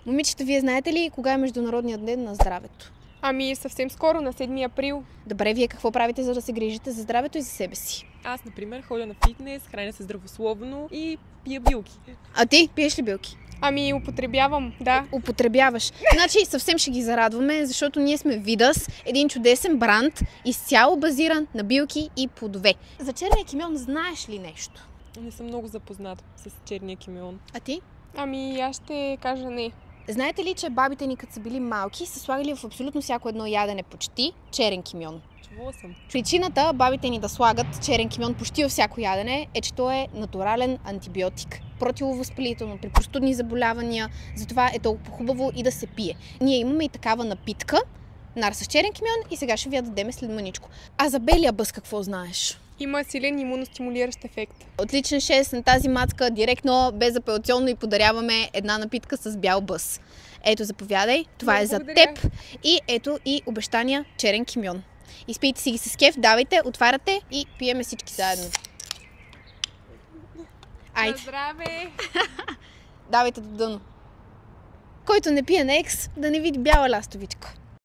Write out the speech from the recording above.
Момичета, вие знаете ли кога е Международният ден на здравето? Ами съвсем скоро, на 7 април. Добре, вие какво правите, за да се грижите за здравето и за себе си? Аз, например, ходя на фитнес, храня се здравословно и пия билки. А ти пиеш ли билки? Ами употребявам, да. Употребяваш. Значи съвсем ще ги зарадваме, защото ние сме Видас, един чудесен бранд, изцяло базиран на билки и плодове. За черния кимион знаеш ли нещо? Не съм много запознат с черния кимион. А ти? Ами аз ще кажа не. Знаете ли, че бабите ни, като са били малки, са слагали в абсолютно всяко едно ядене почти черен кимион? Чувала съм. Причината бабите ни да слагат черен кимион почти във всяко ядене е, че той е натурален антибиотик, противовъзпалително при простудни заболявания, затова е толкова хубаво и да се пие. Ние имаме и такава напитка, нар с черен кимион, и сега ще ви я дадем след мъничко. А за белия бъс какво знаеш? Има силен имуностимулиращ ефект. Отличен 6 на тази мацка, директно, безапелационно, и подаряваме една напитка с бял бъс. Ето, заповядай, това е за теб, и ето и обещания черен кимион. Изпийте си ги с кеф, давайте, отваряте и пиеме всички заедно. Айде. Здраве! Давайте до дъно. Който не пие на екс, да не види бяла ластовичка.